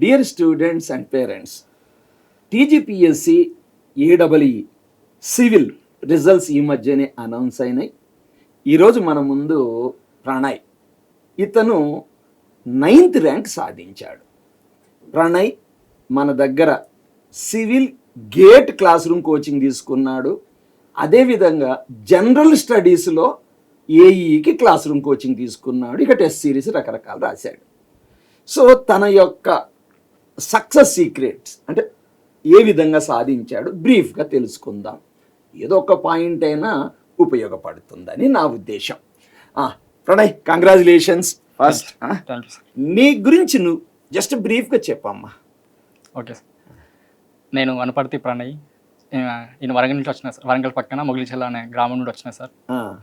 Dear students and parents, TGPSC AWE civil results ఈ మధ్యనే announce అయినాయి. ఈరోజు మన ముందు ప్రణయ్, ఇతను 9th ర్యాంక్ సాధించాడు. ప్రణయ్ మన దగ్గర civil gate class room coaching తీసుకున్నాడు. అదేవిధంగా జనరల్ స్టడీస్లో ఏఈకి క్లాస్ రూమ్ కోచింగ్ తీసుకున్నాడు. ఇక టెస్ట్ సిరీస్ రకరకాలు రాశాడు. సో తన యొక్క సక్సెస్ సీక్రెట్స్ అంటే ఏ విధంగా సాధించాడు బ్రీఫ్గా తెలుసుకుందాం. ఏదో ఒక పాయింట్ అయినా ఉపయోగపడుతుందని నా ఉద్దేశం. Pranay, congratulations first. నీ గురించి నువ్వు జస్ట్ బ్రీఫ్గా చెప్పమ్మా. ఓకే సార్, నేను వనపర్తి ప్రణయ్. నేను వరంగల్ నుంచి వచ్చిన సార్. వరంగల్ పక్కన మొగిలిచెల్ల అనే గ్రామం నుండి వచ్చిన సార్.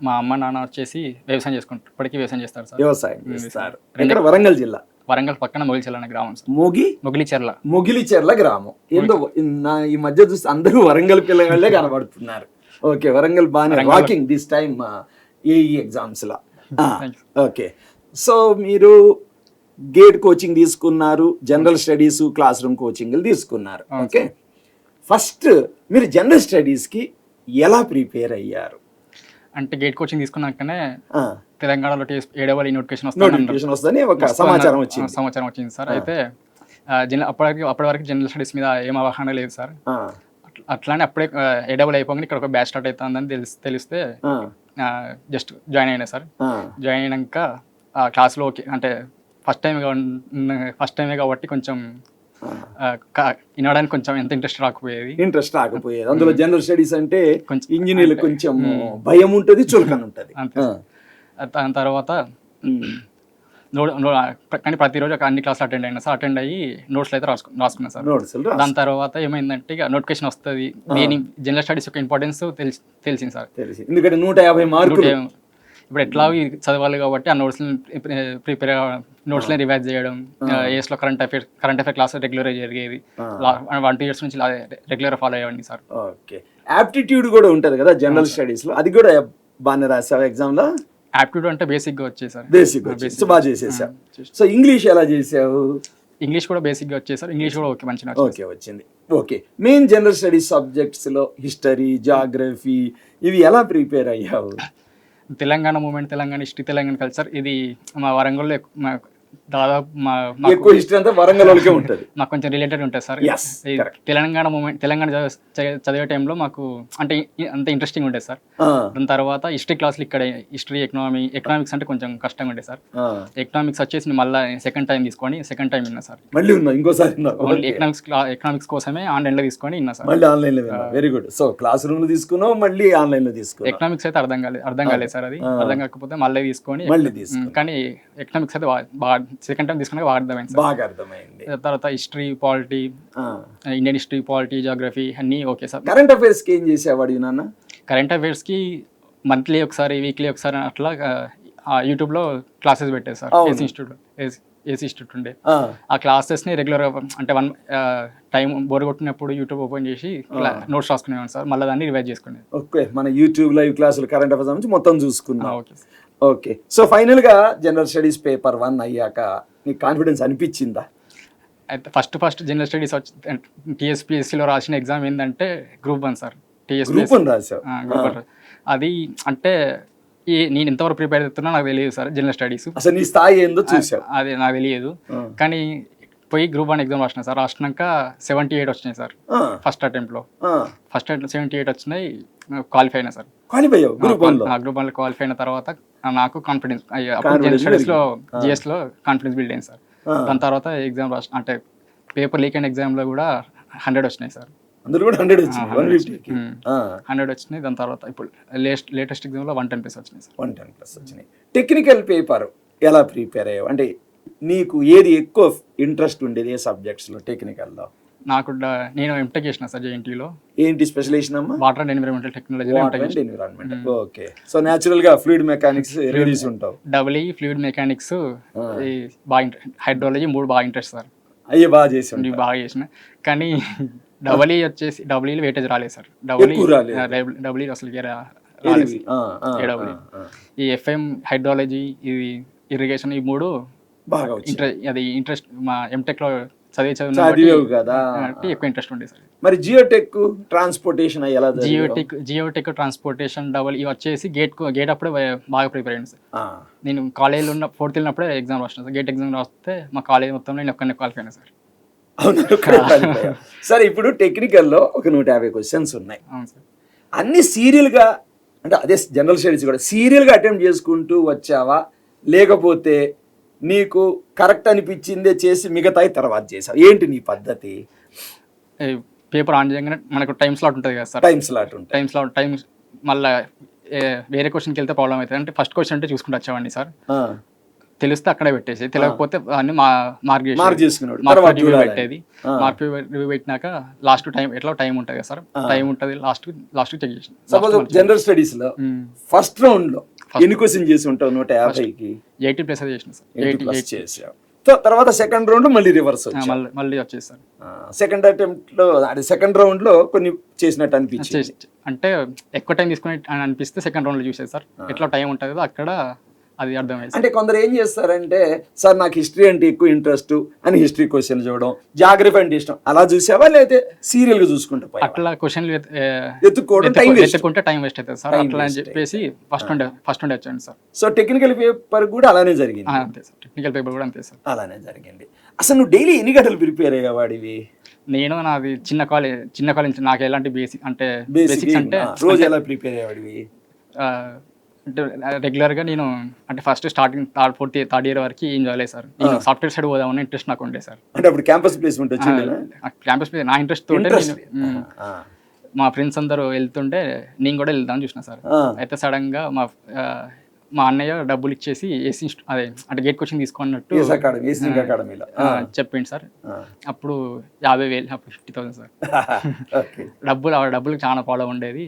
మా అమ్మ నాన్న వచ్చేసి వ్యవసాయం చేసుకుంటారు, ఇప్పటికీ వ్యవసాయం చేస్తారు సార్. వ్యవసాయం చేస్తారు. వరంగల్ జిల్లా వరంగల్ పక్కన మొగిలిచెల్ల అనే గ్రామం సార్. మొగిలిచెర్ల గ్రామం. ఏందో ఈ మధ్య చూస్తే అందరూ వరంగల్ పిల్లగాళ్ళే కనబడుతున్నారు. ఓకే, వరంగల్ బాగా walking this time AE exams law. Okay, so మీరు గేట్ కోచింగ్ తీసుకున్నారు, general studies class room coaching తీసుకున్నారు. ఓకే, ఫస్ట్ మీరు జనరల్ స్టడీస్కి ఎలా ప్రిపేర్ అయ్యారు? అంటే గేట్ కోచింగ్ తీసుకున్నాకనే తెలంగాణలో ఏడవల్ నోటిఫికేషన్ వస్తుందని ఒక సమాచారం వచ్చింది సార్. అయితే అప్పటి వరకు జనరల్ స్టడీస్ మీద ఏం అవగాహన లేదు సార్. అట్లానే అప్పుడే ఏడవల్ అయిపోగానే ఇక్కడ ఒక బ్యాచ్ స్టార్ట్ అవుతుందని తెలిస్తే జస్ట్ జాయిన్ అయినా సార్. జాయిన్ అయినాక క్లాస్లో అంటే ఫస్ట్ టైమే కాబట్టి కొంచెం వినడానికి కొంచెం ఎంత ఇంట్రెస్ట్ రాకపోయేది. అందులో జనరల్ స్టడీస్ అంటే ఇంజనీర్లు కొంచెం భయం ఉంటుంది, చులకన ఉంటుంది. దాని తర్వాత కానీ ప్రతిరోజు అన్ని క్లాసులు అటెండ్ అయ్యి నోట్స్లు అయితే రాసుకున్నాను సార్. దాని తర్వాత ఏమైందంటే ఇక నోటిఫికేషన్ వస్తుంది. నేను జనరల్ స్టడీస్ యొక్క ఇంపార్టెన్స్ తెలిసింది సార్. ఎందుకంటే 150 మార్కులు ఇప్పుడు ఎట్లా చదవాలి కాబట్టి ఆ నోట్స్ని రివైజ్ చేయడం, ఏస్లో కరెంట్ అఫేర్ క్లాస్ రెగ్యులర్ జరిగేది. 1-2 years నుంచి రెగ్యులర్ ఫాలో అయ్యేవాడిని సార్. ఓకే, యాప్టిట్యూడ్ కూడా ఉంటుంది కదా జనరల్ స్టడీస్లో, అది కూడా బాగానే రాసావు ఎగ్జామ్లో? యాప్టిట్యూడ్ అంటే బేసిక్గా వచ్చేది సార్. బేసిక్ బాగా చేసేసావు. సో ఇంగ్లీష్ ఎలా చేసావు? ఇంగ్లీష్ కూడా బేసిక్గా వచ్చేది సార్. ఇంగ్లీష్ కూడా మంచిగా వచ్చింది. ఓకే, మెయిన్ జనరల్ స్టడీస్ సబ్జెక్ట్స్లో హిస్టరీ, జాగ్రఫీ ఇవి ఎలా ప్రిపేర్ అయ్యావు? Telangana movement, Telangana history, Telangana culture, ఇది మా వరంగల్లో దాదాపు ఎక్కువ హిస్టరీ అంతా వరంగల్ వాళ్ళకే ఉంటుంది. మాకు కొంచెం రిలేటెడ్ ఉంటుంది సార్. తెలంగాణ మూమెంట్, తెలంగాణ చదివే టైంలో మాకు అంటే అంత ఇంట్రెస్టింగ్ ఉంటుంది సార్. దాని తర్వాత హిస్టరీ క్లాసులు ఇక్కడ హిస్టరీ, ఎకనామిక్స్ అంటే కొంచెం కష్టంగా ఉంటుంది సార్. ఎకనామిక్స్ వచ్చేసి మళ్ళీ సెకండ్ టైం విన్నా సార్. మళ్ళీ ఇంకోసారి ఎకనామిక్స్ కోసమే ఆన్లైన్లో తీసుకొని విన్నా సార్. మళ్ళీ ఆన్లైన్లో very good. So class room లో తీసుకున్నావు, మళ్ళీ ఆన్లైన్లో తీసుకున్నావు. ఎకనామిక్స్ అయితే అర్థం కాలేదు సార్. అది అర్థం కాకపోతే మళ్ళీ తీసుకొని కానీ ఎకనామిక్స్ అయితే బాగా సెకండ్ టైం తీసుకున్నాక బాగా అర్థమైంది. తర్వాత history, polity, Indian history, polity, geography అన్నీ ఓకే సార్. కరెంట్ అఫైర్స్ కి ఏం చేసేవాడు నాన్న? కరెంట్ అఫైర్స్ కి మంత్లీ ఒకసారి, వీక్లీ ఒకసారి అట్లా యూట్యూబ్లో క్లాసెస్ పెట్టేది సార్. ఏసీ ఇన్స్టిట్యూట్ ఉండే ఆ క్లాసెస్ని రెగ్యులర్గా అంటే టైం బోర్ కొట్టినప్పుడు యూట్యూబ్ ఓపెన్ చేసి నోట్స్ రాసుకునేవాడు సార్. మళ్ళీ దాన్ని రివైజ్ చేసుకునేది. ఓకే, మన యూట్యూబ్ లైవ్ క్లాసులు కరెంట్ అఫైర్స్ నుంచి మొత్తం చూసుకున్నాం. ఓకే, సో ఫైనల్గా జనరల్ స్టడీస్ పేపర్ 1 అయ్యాక నీకు కాన్ఫిడెన్స్ అనిపించిందా? అయితే ఫస్ట్ జనరల్ స్టడీస్ టీఎస్పీఎస్సీలో రాసిన ఎగ్జామ్ ఏంటంటే గ్రూప్ 1 సార్. టీఎస్పీఎస్సీ రాసావు? అది అంటే నేను ఎంతవరకు ప్రిపేర్ అవుతున్నా నాకు తెలియదు సార్. జనరల్ స్టడీస్ అసలు నీ స్థాయి ఏందో చూసావు? అది నాకు తెలియదు. కానీ పోయి గ్రూప్ 1 ఎగ్జామ్ రాసిన సార్. రాసినాక 78 వచ్చినాయి సార్. ఫస్ట్ అటెంప్ట్లో 78 వచ్చినాయి. క్వాలిఫై అయినా సార్. గ్రూప్ 1లో క్వాలిఫై అయిన తర్వాత నాకు కాన్ఫిడెన్స్ జనరల్ స్టడీస్లో జిఎస్లో కాన్ఫిడెన్స్ బిల్డ్ అయింది సార్. దాని తర్వాత ఎగ్జామ్ అంటే పేపర్ లీక్ అయిన ఎగ్జామ్లో కూడా 100 వచ్చినాయి సార్. అందరూ కూడా 100 వచ్చినాయి. దాని తర్వాత ఇప్పుడు లేటెస్ట్ ఎగ్జామ్లో 110+ వచ్చినాయి సార్. 110+ వచ్చినాయి. టెక్నికల్ పేపర్ ఎలా ప్రిపేర్ అయ్యావు? అంటే నీకు ఏది ఎక్కువ ఇంట్రెస్ట్ ఉండేది ఏ సబ్జెక్ట్స్లో టెక్నికల్లో? నాకు నేను ఎంటెక్ చేసిన సార్ జేఎన్టీయూలో. ఏంటి స్పెషలైజేషన్ అమ్మా? Water and environmental technology. Okay, so natural గా ఫ్లూయిడ్ మెకానిక్స్ రిలీజ్ ఉంటావు. డబ్ల్యూ ఫ్లూయిడ్ మెకానిక్స్, బాగా హైడ్రాలజీ 3 బాగా ఇంట్రెస్ట్ సార్. అయ్యే బాగా చేసిన కానీ డబ్ల్యూలో వెయిటేజ్ రాలేదు సార్. డబ్ల్యూ అసలు రాలేదు. ఈ ఎఫ్ఎం, హైడ్రాలజీ, ఇది ఇరిగేషన్, ఈ 3 బాగా అది ఇంట్రెస్ట్ మా ఎంటెక్లో చదివేవు కదా ఎక్కువ ఇంట్రెస్ట్ ఉండేది సార్. మరి జియోటెక్ ట్రాన్స్పోర్టేషన్ ఎలా జియోటెక్ ట్రాన్స్పోర్టేషన్ డబల్ ఇవి వచ్చేసి గేట్ అప్పుడే బాగా ప్రిపేర్ అయ్యింది సార్. నేను కాలేజీలో ఉన్న 4th వెళ్ళినప్పుడే ఎగ్జామ్ రాసిన సార్. గేట్ ఎగ్జామ్ రాస్తే మా కాలేజ్ మొత్తం నేను ఒక్కనే క్వాలిఫై అయినా సార్. సరే ఇప్పుడు టెక్నికల్లో ఒక 150 క్వశ్చన్స్ ఉన్నాయి. అవును సార్. అన్ని సీరియల్గా అంటే అదే జనరల్ స్టడీస్ కూడా సీరియల్గా అటెంప్ట్ చేసుకుంటూ వచ్చావా, లేకపోతే నీకు కరెక్ట్ అనిపించిందే చేసి మిగతాయి తర్వాత చేసావు? ఏంటి నీ పద్ధతి? పేపర్ ఆన్ చేయగానే మనకు టైం స్లాట్ ఉంటుంది కదా సార్. టైం స్లాట్ మళ్ళీ వేరే క్వశ్చన్కి వెళ్తే ప్రాబ్లం అవుతుంది అంటే ఫస్ట్ క్వశ్చన్ అంటే చూసుకుంటూ వచ్చేవాడిని సార్. తెలిస్తే అక్కడే పెట్టేసి, తెలియకపోతే అన్ని మార్క్ చేసుకున్నాడు పెట్టేది. మార్క్ రివ్యూ పెట్టినాక లాస్ట్ టైం ఎట్లా టైం ఉంటుంది కదా సార్, టైం ఉంటుంది లాస్ట్ చెక్ చేసి. సపోజ్ జనరల్ స్టడీస్ లో ఫస్ట్ రౌండ్ లో ఎన్ని క్వశ్చన్ చేసి ఉంటావు? 150కి 80+ అది చేసిన సార్. 80+ చేసావు. తర్వాత సెకండ్ రౌండ్ మళ్ళీ రివర్స్ మళ్ళీ వచ్చేసి సార్. సెకండ్ అటెంప్ట్ లో అదే సెకండ్ రౌండ్ లో కొన్ని చేసినట్టు అనిపించింది. అంటే ఎక్కువ టైం తీసుకుని అనిపిస్తే సెకండ్ రౌండ్ లో చూసేది సార్. ఎట్లా టైం ఉంటుంది అక్కడ అది అర్థమైంది. అంటే కొందరు ఏం చేస్తారంటే, సార్ నాకు హిస్టరీ అంటే ఎక్కువ ఇంట్రెస్ట్ అని హిస్టరీ క్వశ్చన్ చూడడం, జాగ్రఫీ అంటే ఇష్టం అలా చూసావా, లేకపోతే సీరియల్ గా చూసుకుంటా అట్లా క్వశ్చన్లు ఎత్తుకుంటే టైం వేస్ట్ అవుతుంది సార్. అట్లా అని చెప్పేసి ఫస్ట్ ఉండే వచ్చాను సార్. సో టెక్నికల్ పేపర్ కూడా అలానే జరిగింది? అంతే సార్, టెక్నికల్ పేపర్ కూడా అంతే సార్, అలానే జరిగింది. అసలు నువ్వు డైలీ ఎన్ని గంటలు ప్రిపేర్ అయ్యేవాడివి? నేను నాది చిన్న కాలేజ్ నాకు ఎలాంటి బేసిక్స్ అంటే రోజు ఎలా ప్రిపేర్ అయ్యేవాడివి? అంటే రెగ్యులర్గా నేను అంటే ఫస్ట్ స్టార్టింగ్ థర్డ్ ఇయర్ వరకు ఏం చదవలేదు సార్. నేను సాఫ్ట్వేర్ సైడ్ పోదామని ఇంట్రెస్ట్ నాకు ఉండే సార్. అంటే అప్పుడు క్యాంపస్ ప్లేస్మెంట్ వచ్చింది? క్యాంపస్ ప్లేస్ నా ఇంట్రెస్ట్ తోటే మా ఫ్రెండ్స్ అందరూ వెళ్తుంటే నేను కూడా వెళ్దామని చూసిన సార్. అయితే సడన్గా మా అన్నయ్య డబ్బులు ఇచ్చేసి అదే అంటే గేట్ కోచింగ్ తీసుకున్నట్టు చెప్పింది సార్. అప్పుడు 50,000 అప్పుడు 50,000 సార్. డబ్బులు చాలా ప్రాబ్లం ఉండేది.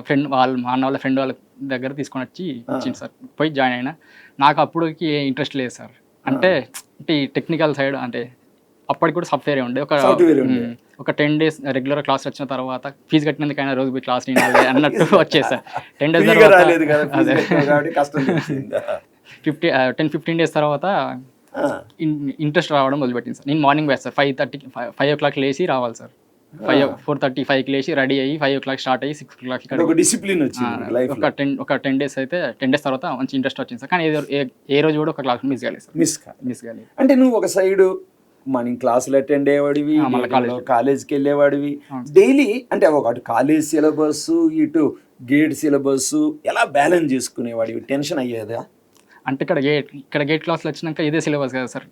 ఫ్రెండ్ మా అన్న వాళ్ళ ఫ్రెండ్ వాళ్ళ దగ్గర తీసుకొని వచ్చి ఇచ్చింది సార్. పోయి జాయిన్ అయినా. నాకు అప్పుడుకి ఇంట్రెస్ట్ లేదు సార్. అంటే ఈ టెక్నికల్ సైడ్ అంటే అప్పటికి కూడా సాఫ్ట్వేర్ ఉండే. ఒక 10 days రెగ్యులర్ క్లాస్ వచ్చిన తర్వాత ఫీజు కట్టినందుకైనా రోజు పోయి క్లాస్ వినాలి అన్నట్టు వచ్చేది సార్. 10 days తర్వాత అదే 10-15 days తర్వాత ఇంట్రెస్ట్ రావడం మొదలుపెట్టింది సార్. నేను మార్నింగ్ వేస్తాను సార్. 5 o'clock లేచి రావాలి సార్. 4:35కి లేచి రెడీ అయ్యి 5 o'clock స్టార్ట్ అయ్యి 6 o'clock డిసిప్లిన్ వచ్చింది. ఒక 10 days అయితే 10 days తర్వాత మంచి ఇంట్రెస్ట్ వచ్చింది సార్. కానీ ఏ రోజు కూడా ఒక క్లాస్ మిస్ కాలేదు సార్. మిస్ కాలేదు. అంటే నువ్వు ఒక సైడ్ మార్నింగ్ క్లాసులు అటెండ్ అయ్యేవాడివి, కాలేజ్కి వెళ్ళేవాడివి. డైలీ అంటే ఒకటి కాలేజ్ సిలబస్, ఇటు గేట్ సిలబస్ ఎలా బ్యాలెన్స్ చేసుకునేవాడివి? టెన్షన్ అయ్యేదా? అంటే ఇక్కడ గేట్ క్లాస్లో వచ్చినాక ఇదే సిలబస్ కదా సార్.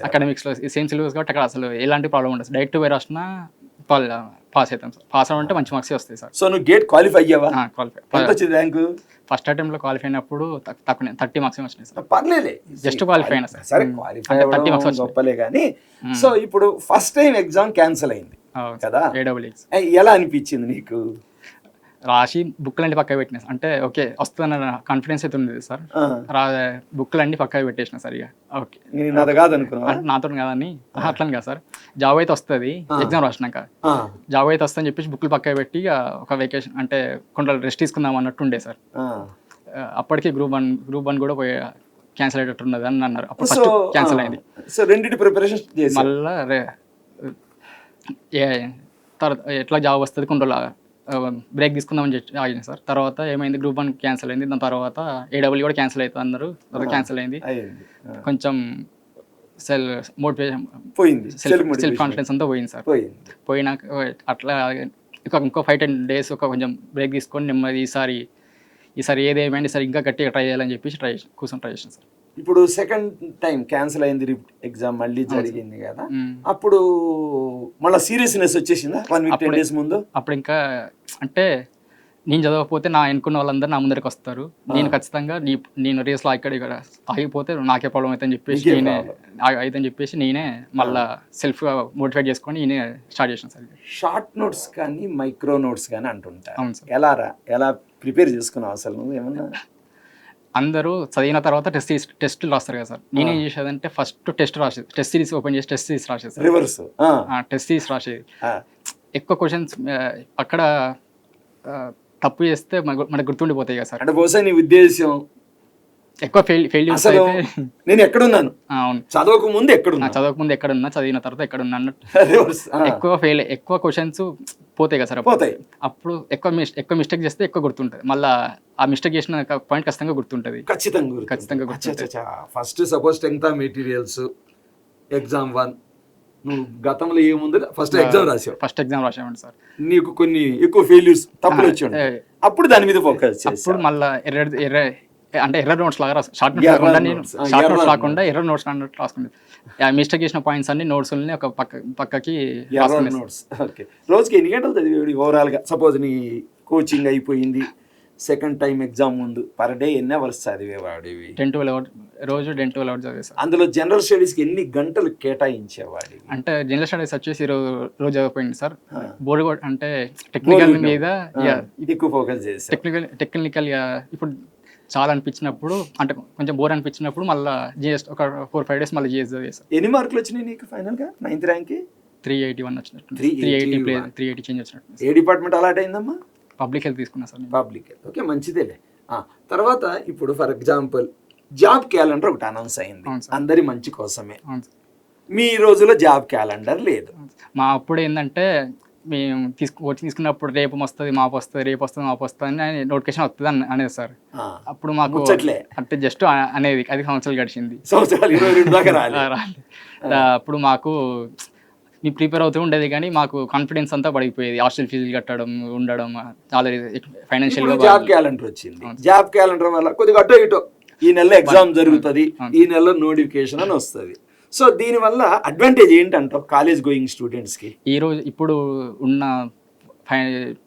అకాడమిక్స్లో సేమ్ సిలబస్ కాబట్టి అక్కడ అసలు ఎలాంటి ప్రాబ్లం ఉండదు. డైరెక్ట్ పోయి రాసినా పాస్ అవుతాం సార్. పాస్ అవ్వంటే మంచి మార్క్స్ వస్తాయి సార్. సో నువ్వు గేట్ క్వాలిఫై అయ్యావా? ర్యాంకు ఫస్ట్ అటెంప్ట్లో క్వాలిఫై అయినప్పుడు తక్కువ 30 మార్క్స్ వచ్చినాయి సార్. పర్లేదే, జస్ట్ క్వాలిఫై అయినా సార్. సరే, క్వాలిఫై 30 మార్క్స్ గొప్పలే. కానీ సో ఇప్పుడు ఫస్ట్ టైం ఎగ్జామ్ క్యాన్సిల్ అయింది కదా, AEE. ఎలా అనిపించింది నీకు? రాసి బుక్లన్నీ పక్కన పెట్టినా అంటే ఓకే వస్తుందన్న కాన్ఫిడెన్స్ అయితే ఉంది సార్. బుక్లన్నీ పక్కన పెట్టేసిన సార్. ఇక ఓకే నాతో కాదని అట్లని కదా సార్. జాబ్ అయితే వస్తుంది ఎగ్జామ్ రాసినాక, జాబ్ అయితే వస్తుందని చెప్పేసి బుక్లు పక్కన పెట్టి ఇక ఒక వెకేషన్ అంటే కొంత రెస్ట్ తీసుకుందాం అన్నట్టు ఉండే సార్. అప్పటికి గ్రూప్ వన్ కూడా పోయి క్యాన్సిల్ అయ్యేటట్టున్నది అని అన్నారు. అప్పుడు ఫస్ట్ క్యాన్సిల్ అయింది. సో రెండింటి ప్రిపరేషన్ మళ్ళా తర్వాత ఎట్లా జాబ్ వస్తుంది కొంత బ్రేక్ తీసుకుందామని చెప్పి ఆగిన సార్. తర్వాత ఏమైంది, గ్రూప్ 1 క్యాన్సిల్ అయింది. దాని తర్వాత AEE కూడా క్యాన్సిల్ అవుతుంది అన్నారు. తర్వాత క్యాన్సిల్ అయింది. కొంచెం మోటివేషన్ పోయింది, సెల్ఫ్ కాన్ఫిడెన్స్ అంతా పోయింది సార్. పోయినాక అట్లా ఇంకో 5-10 days కొంచెం బ్రేక్ తీసుకొని నెమ్మది ఈసారి ఏదేమైంది సార్ ఇంకా గట్టిగా ట్రై చేయాలని చెప్పేసి ట్రై చేసాను సార్. ఇప్పుడు సెకండ్ టైం క్యాన్సిల్ అయింది, ఎగ్జామ్ మళ్ళీ జరిగింది కదా, అప్పుడు మళ్ళీ సీరియస్నెస్ వచ్చేసిందా 1 week 10 days ముందు? అప్పుడు ఇంకా అంటే నేను చదవకపోతే నా ఎన్నుకున్న వాళ్ళందరూ నా ముందరికి వస్తారు. నేను ఖచ్చితంగా నేను రేస్లో ఇక్కడ ఆగిపోతే నాకే ప్రాబ్లం అవుతుందని చెప్పేసి నేనే మళ్ళీ సెల్ఫ్గా మోటివేట్ చేసుకొని నేనే స్టార్ట్ చేసాను సార్. షార్ట్ నోట్స్ కానీ మైక్రో నోట్స్ కానీ అంటుంటా, అవును సార్. ఎలా ప్రిపేర్ చేసుకున్నావు అసలు నువ్వు? ఏమన్నా అందరూ చదివిన తర్వాత టెస్టులు రాస్తారు కదా సార్. నేనేం చేసేదంటే ఫస్ట్ టెస్ట్ సిరీస్ ఓపెన్ చేసి టెస్ట్ సిరీస్ రాసేది. రివర్స్ టెస్ట్ సిరీస్ రాసేది. ఎక్కువ క్వశ్చన్స్ అక్కడ తప్పు చేస్తే మనకు గుర్తుండిపోతాయి కదా సార్. అంటే బహుశా నీ ఉద్దేశం ఎక్కువ ఫెయిల్యూర్స్ అసలు అయితే నేను ఎక్కడున్నాను, అవును, చదవక ముందు ఎక్కడున్నా, చదవకముందు ఎక్కడున్నా, చదివిన తర్వాత ఎక్కడున్నా అన్నట్టు Reverse. ఎక్కువ క్వశ్చన్స్ పోతాయి కదా సార్. పోతాయి. అప్పుడు ఎక్కువ మిస్టేక్ చేస్తే ఎక్కువ గుర్తుంటుంది. మళ్ళీ ఆ మిస్టేక్ చేసిన పాయింట్ ఖచ్చితంగా గుర్తుంటుంది. ఖచ్చితంగా గుర్తుంటుంది. First suppose 10th materials exam 1 నువ్వు గతంలో ఏముంది ఫస్ట్ ఎగ్జామ్ రాసావు, ఫస్ట్ ఎగ్జామ్ రాసామండి సార్. నీకు కొన్ని ఎక్కువ ఫెయిల్యూర్స్ తప్పులు వచ్చాయి, అప్పుడు దాని మీద ఫోకస్ అప్పుడు మళ్ళీ ఎర్ర నోట్స్ లాగా షార్ట్ నోట్స్ కాకుండా నేను షార్ట్ నోట్స్ రాకుండా ఎర్ర నోట్స్ అన్నట్టు రాసుకునేది. మిస్టేక్ చేసిన పాయింట్స్ అన్ని నోట్స్ ఒక పక్కకి రాసుకునేది. నోట్స్. ఓకే, రోజుకి ఎన్ని గంటలు చదివేవి ఓవరాల్ గా? సపోజ్ నీ కోచింగ్ అయిపోయింది, సెకండ్ టైం ఎగ్జామ్ ముందు పర్ డే ఎన్ని అవర్స్ చదివేవాడివి? 10-12 అవర్స్ రోజు 10-12 అవర్స్ చదివేసాను. అందులో జనరల్ స్టడీస్ కి ఎన్ని గంటలు కేటాయించేవాడి? అంటే జనరల్ స్టడీస్ వచ్చేసి రోజు చదివిపోయింది సార్. బోర్డు అంటే టెక్నికల్ మీద ఎక్కువ ఫోకస్ చేసి టెక్నికల్ ఇప్పుడు చాలా అనిపించినప్పుడు, అంటే కొంచెం బోర్ అనిపించినప్పుడు మళ్ళీ జిఎస్ ఒక 4-5 డేస్ మళ్ళీ జిఎస్ చదివేసాను. ఎన్ని మార్కులు వచ్చినాయి నీకు ఫైనల్ గా 9th ర్యాంక్? 381 వచ్చినట్టు, 380 చేంజ్ వచ్చినట్టు. ఏ డిపార్ట్మెంట్ అలాట్ అయిందమ్మా? పబ్లిక్ హెల్త్ తీసుకున్నా సార్. Public health. ఓకే, మంచిదేలే. తర్వాత ఇప్పుడు ఫర్ ఎగ్జాంపుల్ జాబ్ క్యాలెండర్ ఒకటి అనౌన్స్ అయింది, అందరి మంచి కోసమే. మీ రోజులో జాబ్ క్యాలెండర్ లేదు. మా అప్పుడు ఏంటంటే మేము కోచింగ్ తీసుకున్నప్పుడు రేపు వస్తుంది, మాపు వస్తుంది, రేపు వస్తుంది, మాపు వస్తుంది అని నోటిఫికేషన్ వస్తుంది అనేది సార్. అప్పుడు మాకు అంటే జస్ట్ అనేది 5 సంవత్సరాలు గడిచింది, 22 దాకా అప్పుడు మాకు మేము ప్రిపేర్ అవుతూ ఉండేది, కానీ మాకు కాన్ఫిడెన్స్ అంతా పడిపోయేది. హాస్టల్ ఫీజులు కట్టడం, ఉండడం, చాలా ఫైనాన్షియల్ గా. జాబ్ క్యాలెండర్ వచ్చింది, జాబ్ క్యాలెండర్ వల్ల కొద్దిగా అటో ఇటో ఈ నెలలో ఎగ్జామ్ జరుగుతుంది, ఈ నెలలో నోటిఫికేషన్ అని వస్తుంది. సో దీనివల్ల అడ్వాంటేజ్ ఏంటంటావు కాలేజ్ గోయింగ్ స్టూడెంట్స్ కి?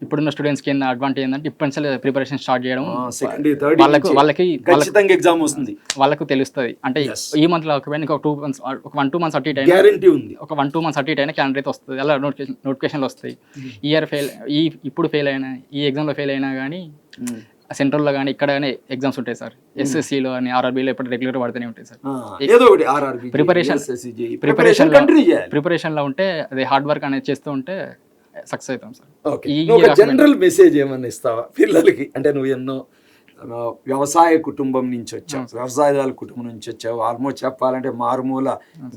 ఇప్పుడున్న స్టూడెంట్స్ కి అడ్వాంటేజ్ ఏంటంటే ఇప్పటి నుంచి ప్రిపరేషన్ స్టార్ట్ చేయడం. సెకండ్ థర్డ్ వాళ్ళకి ఖచ్చితంగా ఎగ్జామ్ వస్తుంది, వాళ్ళకు తెలుస్తుంది. అంటే ఈ మంత్ లో ఒక 1-2 మంత్స్ అటు ఇటు అయినా గ్యారంటీ ఉంది, ఒక 1-2 మంత్స్ అటు ఇటు అయినా క్యాండిడేట్ వస్తుంది, అలా నోటిఫికేషన్లు వస్తాయి. ఇయర్ ఇప్పుడు ఫెయిల్ అయినా, ఈ ఎగ్జామ్లో ఫెయిల్ అయినా కానీ సెంట్రల్లో కానీ ఇక్కడ కానీ ఎగ్జామ్స్ ఉంటాయి సార్. ఎస్ఎస్సిలో అని ఆర్ఆర్బీలో ఇప్పుడు రెగ్యులర్ పడుతూనే ఉంటాయి సార్. ఏదో ఒకటి ఆర్ఆర్బీ ప్రిపరేషన్లో ఉంటే అదే హార్డ్ వర్క్ అనేది చేస్తూ ఉంటే సక్సెస్ అవుతాం సార్. జనరల్ మెసేజ్ ఏమన్నా ఇస్తావా పిల్లలకి? అంటే నువ్వు ఎన్నో వ్యవసాయ కుటుంబం నుంచి వచ్చావు, వ్యవసాయదారుల కుటుంబం నుంచి వచ్చావు, ఆల్మోస్ట్ చెప్పాలంటే మారుమూల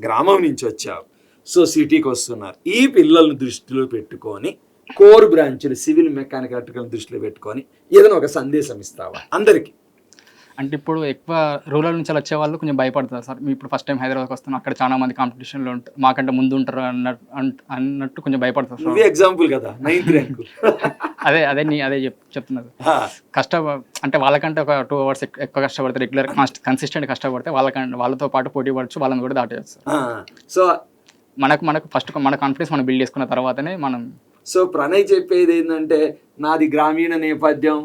గ్రామం నుంచి వచ్చావు. సో సిటీకి వస్తున్నారు, ఈ పిల్లల్ని దృష్టిలో పెట్టుకొని కోర్ బ్రాంచ్లు సివిల్, మెకానికల్, ఎలక్ట్రికల్ దృష్టిలో పెట్టుకొని ఏదైనా ఒక సందేశం ఇస్తావా అందరికి? అంటే ఇప్పుడు ఎక్కువ రూరల్ నుంచి వచ్చే వాళ్ళు కొంచెం భయపడతారు సార్. మీ ఇప్పుడు ఫస్ట్ టైం హైదరాబాద్కి వస్తున్నాం, అక్కడ చాలా మంది కాంపిటీషన్లో ఉంటారు, మాకంటే ముందు ఉంటారు అన్నట్టు కొంచెం భయపడతారు సార్. ఎగ్జాంపుల్ కదా 9th ర్యాంక్. అదే చెప్తున్నారు. అంటే వాళ్ళకంటే ఒక 2 hours ఎక్కువ కష్టపడితే, రెగ్యులర్ కన్సిస్టెంట్ కష్టపడితే వాళ్ళతో పాటు పోటీ పడచ్చు, వాళ్ళని కూడా దాటేస్తారు. సో మనకు ఫస్ట్ మన కాన్ఫిడెన్స్ మనం బిల్డ్ చేసుకున్న తర్వాతనే మనం. సో ప్రణయ్ చెప్పేది ఏంటంటే నాది గ్రామీణ నేపథ్యం,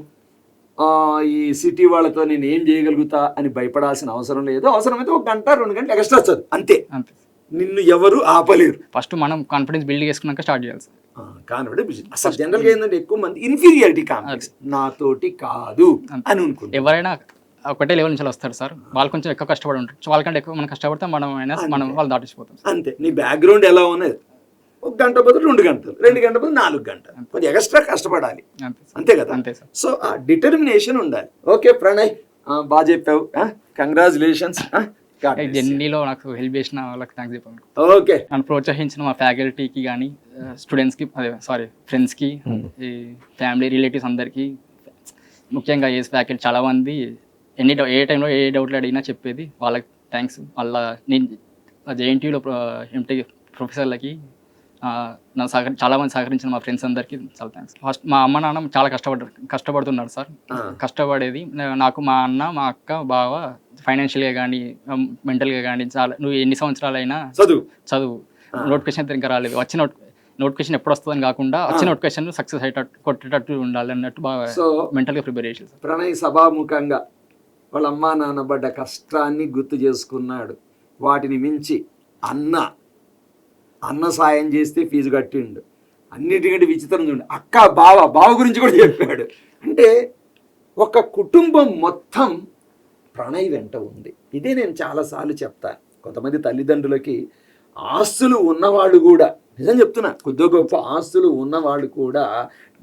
ఈ సిటీ వాళ్ళతో నేను ఏం చేయగలుగుతా అని భయపడాల్సిన అవసరం లేదు. అవసరమైతే 1 గంట 2 గంటలు ఎక్స్ట్రా చదువు, అంతే. నిన్ను ఎవరు ఆపలేరు. ఫస్ట్ మనం కాన్ఫిడెన్స్ బిల్డ్ చేసుకున్నాక స్టార్ట్ చేయాలి సార్. కాన్ఫిడెన్స్ అసలు జనరల్గా ఏంటంటే ఎక్కువ మంది ఇన్ఫీరియారిటీ కాంప్లెక్స్, నాతోటి కాదు అని అనుకుంటారు. ఎవరైనా ఒకటే లెవెల్ నుంచి వస్తారు సార్, వాళ్ళు కొంచెం ఎక్కువ కష్టపడి ఉంటారు. వాళ్ళకంటే ఎక్కువ మనం కష్టపడితే మనం వాళ్ళు దాటిపోతాం అంతే. నీ బ్యాక్గ్రౌండ్ ఎలా ఉన్నది, 1 గంట బదులు 2 గంటలు, 2 గంటల బదులు 4 గంటలు, కొంచెం ఎక్స్ట్రా కష్టపడాలి, అంతే కదా. సో ఆ డిటర్మినేషన్ ఉండాలి. ఓకే ప్రణయ్, బాగా చెప్పావు, కంగ్రాచులేషన్స్. జర్నీలో నాకు హెల్ప్ చేసిన వాళ్ళకి థ్యాంక్స్ చెప్పాను. ఓకే, నన్ను ప్రోత్సహించిన మా ఫ్యాకల్టీకి కానీ, స్టూడెంట్స్కి, ఫ్రెండ్స్కి, ఈ ఫ్యామిలీ రిలేటివ్స్ అందరికీ, ముఖ్యంగా ఏఎస్ ఫ్యాకల్టీ చాలామంది ఏ టైంలో ఏ డౌట్లు అడిగినా చెప్పేది, వాళ్ళకి థ్యాంక్స్. మళ్ళీ నేను జేఎన్టీయూలో ఎంటీ ప్రొఫెసర్లకి చాలామంది సహకరించిన మా ఫ్రెండ్స్ అందరికీ చాలా థ్యాంక్స్. ఫస్ట్ మా అమ్మ నాన్న చాలా కష్టపడుతున్నారు సార్. కష్టపడేది నాకు మా అన్న, మా అక్క, బావ ఫైనాన్షియల్గా కానీ మెంటల్గా కానీ చాలా. నువ్వు ఎన్ని సంవత్సరాలైనా చదువు, నోటిఫికేషన్ ఇంకా రాలేదు, వచ్చిన నోటిఫికేషన్ ఎప్పుడు వస్తుందని కాకుండా వచ్చిన నోటిఫికేషన్ సక్సెస్ అయ్యేటట్టు కొట్టేటట్టు ఉండాలి అన్నట్టు బాగా మెంటల్గా ప్రిపేర్ చేసి. ప్రణయ్ సభాముఖంగా వాళ్ళ అమ్మా నాన్న పడ్డ కష్టాన్ని గుర్తు చేసుకున్నాడు. వాటిని మించి అన్న సాయం చేస్తే ఫీజు కట్టిండు. అన్నిటికంటే విచిత్రం చూడండి, అక్క బావ గురించి కూడా చెప్పాడు. అంటే ఒక కుటుంబం మొత్తం ప్రణయ్ వెంట ఉంది. ఇదే నేను చాలాసార్లు చెప్తాను. కొంతమంది తల్లిదండ్రులకి ఆస్తులు ఉన్నవాళ్ళు కూడా, నిజం చెప్తున్నా, కొద్ది గొప్ప ఆస్తులు ఉన్నవాళ్ళు కూడా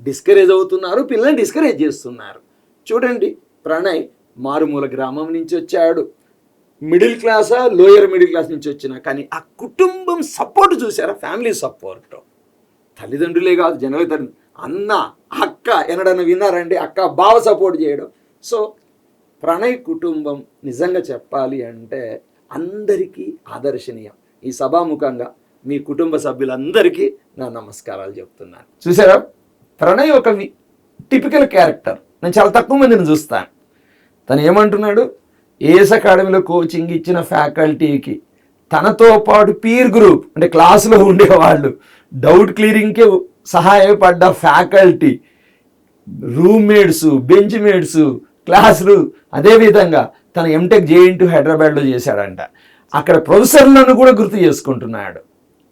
డిస్కరేజ్ అవుతున్నారు, పిల్లల్ని డిస్కరేజ్ చేస్తున్నారు. చూడండి ప్రణయ్ మారుమూల గ్రామం నుంచి వచ్చాడు, మిడిల్ క్లాసా లోయర్ మిడిల్ క్లాస్ నుంచి వచ్చినా కానీ ఆ కుటుంబం సపోర్ట్ చూసారా, ఫ్యామిలీ సపోర్ట్. తల్లిదండ్రులే కాదు, జనరల్ తల్లి, అన్న అక్క ఎన్నడన్నా విన్నారండి, అక్క బావ సపోర్ట్ చేయడం. సో ప్రణయ్ కుటుంబం నిజంగా చెప్పాలి అంటే అందరికీ ఆదర్శనీయం. ఈ సభాముఖంగా మీ కుటుంబ సభ్యులందరికీ నా నమస్కారాలు చెప్తున్నాను. చూసారా, ప్రణయ్ ఒక టిపికల్ క్యారెక్టర్. నేను చాలా తక్కువ మందిని చూస్తాను. తను ఏమంటున్నాడు, ఏఎస్ అకాడమీలో కోచింగ్ ఇచ్చిన ఫ్యాకల్టీకి తనతో పాటు పీర్ గ్రూప్ అంటే క్లాసులో ఉండేవాళ్ళు, డౌట్ క్లియరింగ్కే సహాయపడ్డ ఫ్యాకల్టీ, రూమ్మేట్స్, బెంచ్ మేట్స్, క్లాసులు, అదేవిధంగా తన ఎంటెక్ జేఎన్‌టూ హైదరాబాద్లో చేశాడంట. అక్కడ ప్రొఫెసర్లను కూడా గుర్తు చేసుకుంటున్నాడు.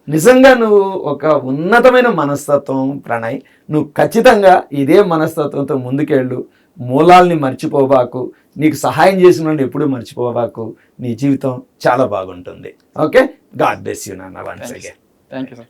నిజంగా నువ్వు ఒక ఉన్నతమైన మనస్తత్వం ప్రణయ్. నువ్వు ఖచ్చితంగా ఇదే మనస్తత్వంతో ముందుకెళ్ళు. మూలాల్ని మర్చిపోబాకు, నీకు సహాయం చేసిన వాళ్ళని ఎప్పుడూ మర్చిపోబాకు. నీ జీవితం చాలా బాగుంటుంది. ఓకే, గాడ్ బ్లెస్ యూ నాన్న. Once again. Thank you sir.